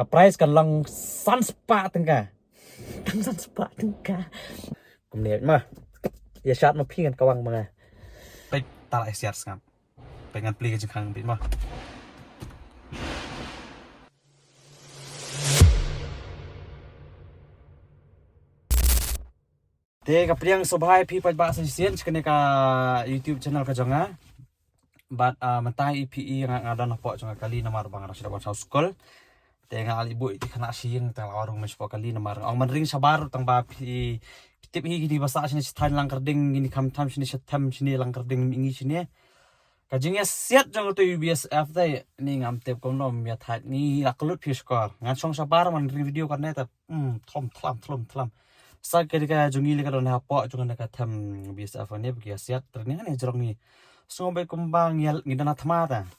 Kaprais kan lang sunspa tengka. Tang sunspa tengka. Kemudian mah ya saat mau pingan kawang mga. Baik tala siar ngam. Pengen beli ke jengkang bit mah. Te kapriang sobhai pi pat ba sa sien kene ka YouTube channel ka jonga. But mentai IPI nga ngadan po jonga kali namar bang ra sida sa school. Te nga alibu iti kana siyeng tang warung mas po kali namar. Ang manring sabar tang ba pi tip hi di basa sini stan lang karding ini kam tam sini tam sini lang karding mingi sini. Kajingnya siat jong tu UBSF tay ni ngam tep kom nom ya that ni laklut pi skor. Ngan song sabar manring video karne ta thom sa ketika jungi le kadon hapo jungan ka tham UBSF ne bagi siat terni ne jorong ni. So be kumbang yal ngidana thmata.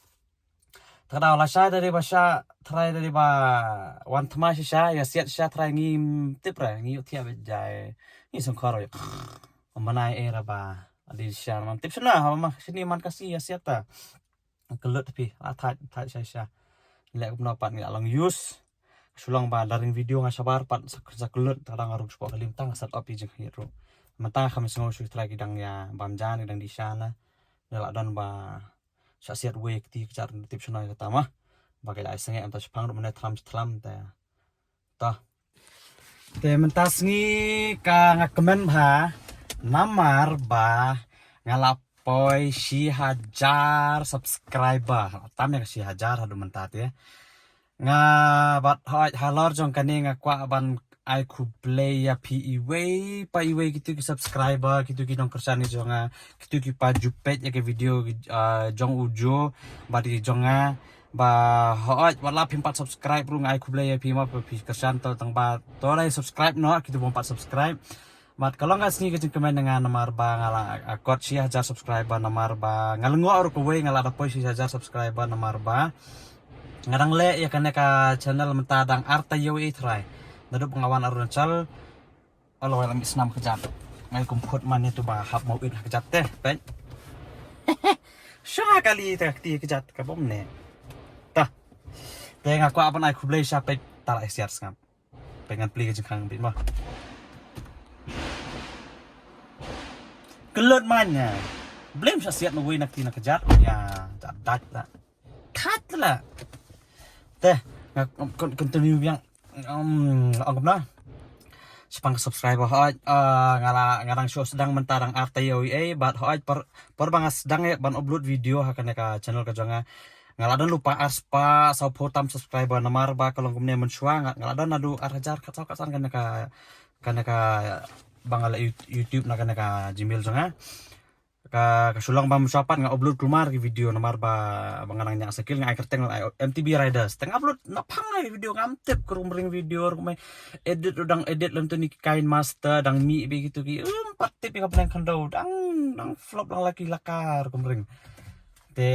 Tadaw la sha dari basha try dari ba wan thma sha ya siat sha try ngi tipra ngi uthia be jai ni song kharo ya manai era ba adi sha man tip sna ha ma sini man kasi ya siat ta kelut tapi tha sha le kumna pat ngi along use sulang ba daring video nga sabar pat sa kelut tadang aruk sport kalim tang sat opi jeng hiro mata kami sengo su try kidang ya bamjan kidang di sana la dan ba siat wek ti jar tip sna ka tama bagai lai sange antas pang ro mena thlam ta te mentas ngi ka ngakemen ba namar ba ngalapoi si hajar subscriber tam ya si hajar hadu mentat ya nga bat halor jong kani nga kwa ban ai ku play ya pa iwe gitu ki subscriber gitu ki dong kersani jonga gitu ki pa jupet ya ke video jong ujo badi jonga ba hoat wala pim 4 subscribe rung ai ku play ya pi ma pi kersan to tang ba to lai subscribe no gitu 4 subscribe mat kalau nggak sini kecil kemen dengan nomor ba ngala akot si hajar subscriber nomor ba ngalengo aru ku we ngala da si hajar subscriber nomor ba ngarang le ya kana ka channel mentadang arta yoe try nadu pengawan aruncal alo walam isnam kejat ngai kumput man itu ba hap mau in kejat teh pen sya kali teh ti kejat ka bom ne tah teh ngaku apa nai ku blay sampai tala siar ngam pengen beli ke jengkang bit mah kelut mannya blame sa siat no nak tina kejat ya dat la kat la teh continue yang anggap na sepang subscriber hoat ngarang show sedang mentarang RTOE bat hoat per bangas sedang ya ban upload video hakan ka channel ka jonga ngaladon lupa aspa sau potam subscriber namar ba kalau kemudian mensuang ngaladon adu arhajar kasan kan ka bangala YouTube na kan ka Gmail jonga ka sulang ba musapat nga upload kumar ki video namar ba banganang nya skill nga ikerteng MTB Riders teng upload napang na video ngamtep kurumring video kumay edit udang edit lang to ni kain master dang mi begitu ki empat tip ka plan kandaw dang flop lang laki lakar kumring te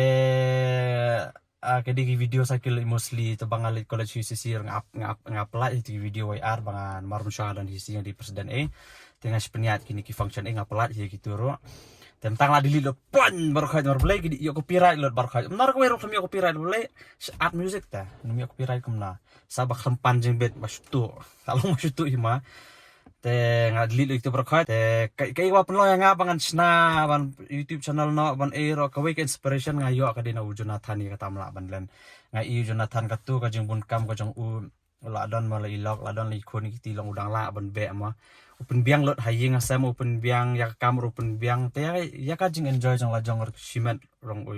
kedi ki video sakil mostly to bangalit college UCC ngapla itu video YR bangan marum dan hisi yang di presiden tengah sepeniat kini ki function ngapla gitu ro tentang lah dili lo pon baru kaya baru play gidi yo copyright lo baru kaya menar ko wero kami copyright play art music ta nami copyright kumna sabak sempan jeng bet masyutu kalau masyutu ima te nga dili lo itu baru kaya te kay wa lo yang ngabangan sna ban YouTube channel no ban ero ka week inspiration nga yo ka dina Jonathan ni katamla banlen nga Jonathan katu ka jeng bun kam ka jeng ladon malai lok ladon likoni kiti long udang la ban be ma open biang lot haying asam open biang ya kamar open biang te ya kajing enjoy jong la jong simen rong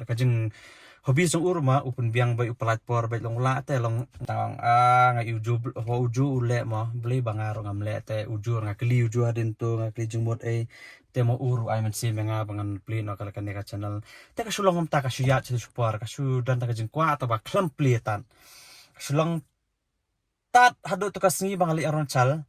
kajing hobi jong urma open biang bay platform bay long la te long tang nga uju ule ma beli bangar ngam le te uju nga kli uju adin to nga kli jong mod te mo uru ay man si nga bangan play no kala kaneka channel te ka sulong ta ka suyat si support ka su dan ta kajing kwa ta ba klam play tan sulong tat hado to kasngi bangali aron chal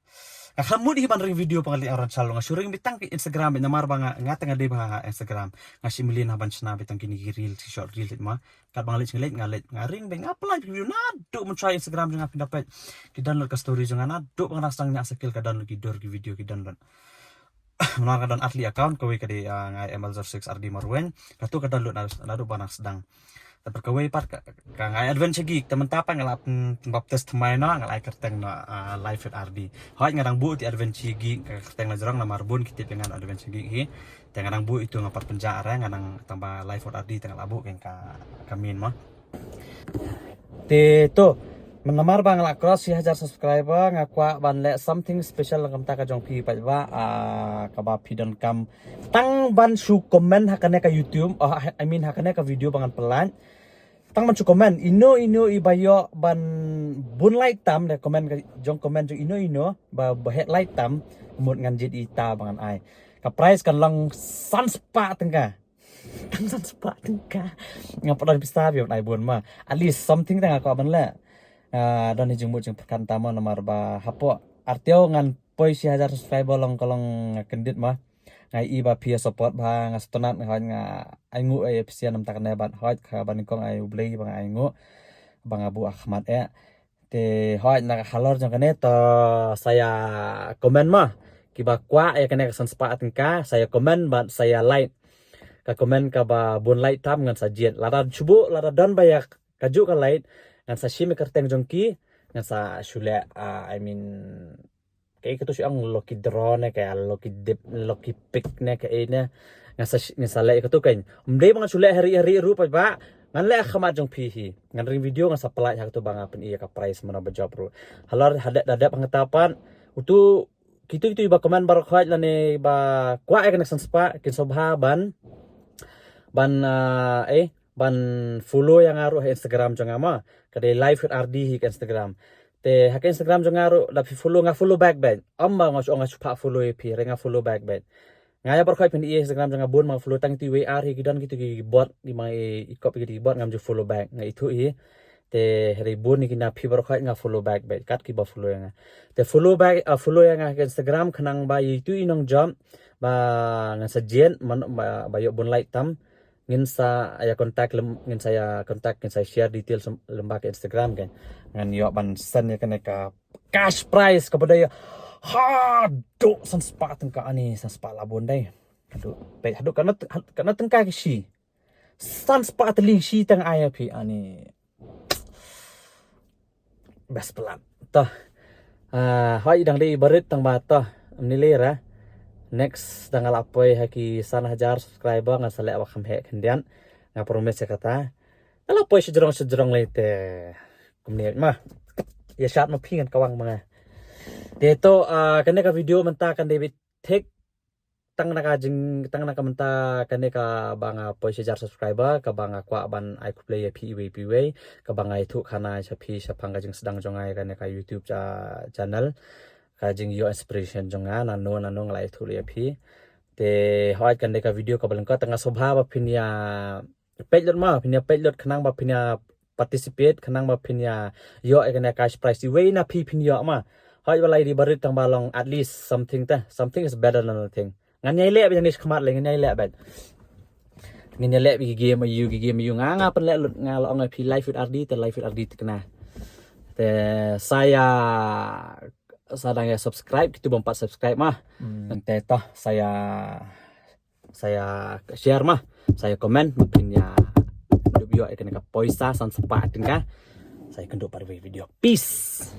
kamu di ban video pangali aron chal nga suring bitang ki Instagram namar banga ngata nga de ba Instagram nga similin haban sna bitang kini reel si short reel ma kat bangali ngalit ngaring beng apply video na do mo try Instagram nga pindapat ki download ka story nga na do bang rasang nya skill ka download ki dor ki video ki download menar ka asli account ko ka di nga ML06 RD Marwen katu ka download na do banas sedang berkawai par ka ngai adventure geek teman tapa ngalap baptes temai no ngalai kerteng no live at RD hoi ngarang bu ti adventure geek kerteng na jarang na marbun kita dengan adventure geek hi tengarang bu itu ngapat penjara nganang tambah live at RD tengah labu keng kamin mah te to menamar bang la cross 1000 subscriber ngakwa ban le something special ngam ta ka jong pi pa ba ka ba pidon kam tang ban su comment hakane ka YouTube I mean hakane ka video bangan pelan tang ban su comment ino ibayo ban bun light tam le comment jong comment jong ino ba headlight tam mut ngan jit ita bangan ai ka price kan lang sunspa tengka tang sunspa tengka ngapa dan pista biar nai bun ma at least something tengah ka ban le dan hijung mut jeng perkan tama nomor ba hapo artio ngan poi 1000 subscriber long kolong kendit mah ngai iba pia support ba ngastonat ngai nga aingu ai pisian nam takne bat hot ka ban kong ai ublei bang aingu bang Abu Ahmad te hot na halor jong kane to saya komen mah kiba kwa kane san spa tingka saya komen bat saya like ka komen ka ba bun like tam ngan sajiet lada chubu lada don bayak kaju ka like ngan sa shime kerteng jongki ngan sa shule I mean kayak itu ang loki drone kayak loki dip loki pick ne kayak ini ngan sa le itu kan umdai bang shule hari rupa ba ngan le khamat jong pihi ngan ring video ngan sa pelaj hak tu bang apen iya ka price mana ba job ru halar hadap pengetapan itu gitu iba komen baru khaj lane ba kwa ek san spa kin sobha ban ban follow yang ngaruh Instagram jong ama kade live at RD hi Instagram te hak Instagram jong ngaruh lapi follow back amba ngos chupa follow pi renga follow back ngaya berkhoi pen Instagram jong abun ma follow tang ti WR hi gidan gitu gi bot di mai ikop gi bot ngam ju follow back ngai itu hi te ribun ni kina pi berkhoi nga follow back kat ki ba follow yang te follow back follow yang Instagram khenang ba itu inong jam ba ngan sajen ba yo bun like tam ngin sa aya kontak ngin saya share details lembaga Instagram kan ngan yo ban sen ya ka cash prize kepada ya hado san spa tengka ani san spa labon dai hado karena tengka si san spa teling si teng aya pi ani best pelan toh hoi dang dei barit tang ba toh amnilera next tanggal apoy haki sana hajar subscriber ngan sale awak hamhe kendian nga promise kata ala poy sejrong lete kumni mah ya shat ma pingan kawang mga deto kane ka video menta kan David take tang naka menta kane ka banga poy sejar subscriber ka banga kwa ban I could play PWPW ka banga itu kana sapi sapanga jing sedang jongai kane ka YouTube channel kajing yo inspiration jonga nano ngalai thuli phi te hoi kan deka video ka balengka tanga sobha ba phinia page lot khanang ba phinia participate khanang ba phinia yo ekane cash prize we na phi phinia ma hoi balai di barit tang balong at least something is better than nothing ngan nyai le yang nis khmat le ngan nyai le bat ngan nyai le bi game you nga pen le nga lo ngai phi live with RD te live with RD kena te saya sadang ya subscribe gitu bompat subscribe mah nanti toh saya share mah saya komen mapinnya video ikan poisa san sepat saya kenduk pada video peace.